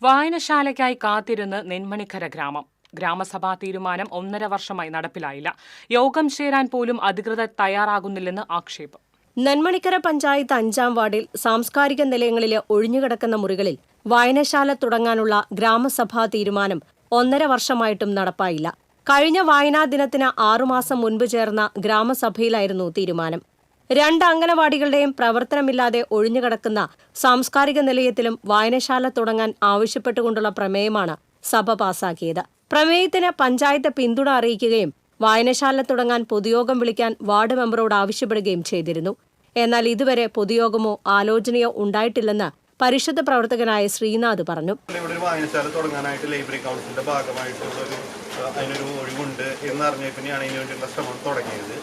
വായനശാലയ്ക്കായി കാത്തിരുന്ന് നെന്മണിക്കര ഗ്രാമം. ഗ്രാമസഭാ തീരുമാനം 1.5 വർഷമായി നടപ്പിലായില്ല. യോഗം ചേരാൻ പോലും അധികൃതർ തയ്യാറാകുന്നില്ലെന്ന് ആക്ഷേപം. നെന്മണിക്കര പഞ്ചായത്ത് 5-ാം വാർഡിൽ സാംസ്കാരിക നിലയങ്ങളിലെ ഒഴിഞ്ഞുകിടക്കുന്ന മുറികളിൽ വായനശാല തുടങ്ങാനുള്ള ഗ്രാമസഭാ തീരുമാനം 1.5 വർഷമായിട്ടും നടപ്പായില്ല. കഴിഞ്ഞ വായനാ ദിനത്തിന് 6 മാസം മുൻപ് ചേർന്ന ഗ്രാമസഭയിലായിരുന്നു തീരുമാനം. 2 അംഗനവാടികളുടെയും പ്രവർത്തനമില്ലാതെ ഒഴിഞ്ഞുകിടക്കുന്ന സാംസ്കാരിക നിലയത്തിലും വായനശാല തുടങ്ങാൻ ആവശ്യപ്പെട്ടുകൊണ്ടുള്ള പ്രമേയമാണ് സഭ പാസാക്കിയത്. പ്രമേയത്തിന് പഞ്ചായത്ത് പിന്തുണ അറിയിക്കുകയും വായനശാല തുടങ്ങാൻ പൊതുയോഗം വിളിക്കാൻ വാർഡ് മെമ്പറോട് ആവശ്യപ്പെടുകയും ചെയ്തിരുന്നു. എന്നാൽ ഇതുവരെ പൊതുയോഗമോ ആലോചനയോ ഉണ്ടായിട്ടില്ലെന്ന് പരിഷത്ത് പ്രവർത്തകനായ ശ്രീനാഥ് പറഞ്ഞു. ഇവിടെ ഒരു വായനശാല തുടങ്ങാനായിട്ട് ലൈബ്രറി കൗൺസിലിന്റെ ഭാഗമായിട്ടുള്ള അതിനൊരു ഒഴിവുണ്ട് എന്നറിഞ്ഞ പിന്നെയാണ് ഇതിനു വേണ്ടിയുള്ള ശ്രമം തുടങ്ങിയത്.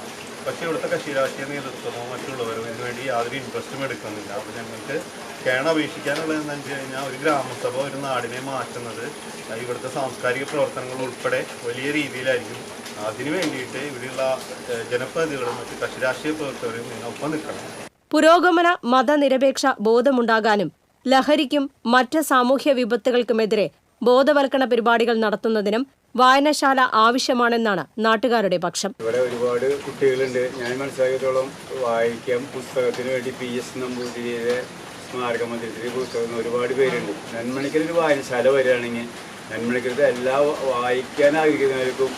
പക്ഷേ ഇവിടുത്തെ കക്ഷി രാഷ്ട്രീയ നേതൃത്വമോ മറ്റുള്ളവരോ ഇതിനുവേണ്ടി യാതൊരു ഇൻട്രസ്റ്റും എടുക്കുന്നില്ല. അപ്പോൾ ഞങ്ങൾക്ക് അപേക്ഷിക്കാനുള്ളത് എന്താണെന്ന് വെച്ച് കഴിഞ്ഞാൽ ഒരു ഗ്രാമസഭ ഒരു നാടിനെ മാറ്റുന്നത് ഇവിടുത്തെ സാംസ്കാരിക പ്രവർത്തനങ്ങൾ ഉൾപ്പെടെ വലിയ രീതിയിലായിരിക്കും. അതിനു വേണ്ടിയിട്ട് ഇവിടെയുള്ള ജനപ്രതിനിധികളും മറ്റ് കക്ഷി രാഷ്ട്രീയ പ്രവർത്തകരും ഒപ്പം നിൽക്കണം. പുരോഗമന മതനിരപേക്ഷ ബോധമുണ്ടാകാനും ലഹരിക്കും മറ്റ് സാമൂഹ്യ വിപത്തുകൾക്കുമെതിരെ ബോധവൽക്കരണ പരിപാടികൾ നടത്തുന്നതിനും വായനശാല ആവശ്യമാണെന്നാണ് നാട്ടുകാരുടെ പക്ഷം. ഇവിടെ ഒരുപാട് കുട്ടികളുണ്ട്. ഞാൻ മനസ്സിലാക്കിയത്തോളം വായിക്കാൻ പുസ്തകത്തിന് വേണ്ടി PS നമ്പൂതിരിയുടെ സ്മാരക മന്ദിരത്തിൽ പുസ്തകം ഒരുപാട് പേരുണ്ട്. നെന്മണിക്കര ഒരു വായനശാല വരികയാണെങ്കിൽ നെന്മണിക്കരത്തെ എല്ലാ വായിക്കാൻ ആഗ്രഹിക്കുന്നവർക്കും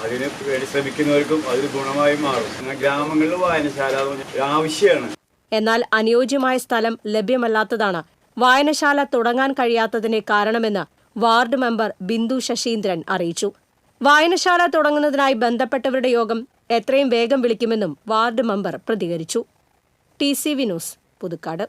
അതിന് വേണ്ടി ശ്രമിക്കുന്നവർക്കും അതൊരു ഗുണമായി മാറും. ഗ്രാമങ്ങളിൽ വായനശാല ആവശ്യമാണ്. എന്നാൽ അനുയോജ്യമായ സ്ഥലം ലഭ്യമല്ലാത്തതാണ് വായനശാല തുടങ്ങാൻ കഴിയാത്തതിന് കാരണമെന്ന് വാർഡ് മെമ്പർ ബിന്ദു ശശീന്ദ്രൻ അറിയിച്ചു. വായനശാല തുടങ്ങുന്നതിനായി ബന്ധപ്പെട്ടവരുടെ യോഗം എത്രയും വേഗം വിളിക്കുമെന്നും വാർഡ് മെമ്പർ പ്രതികരിച്ചു. TCV news, Puthukkad.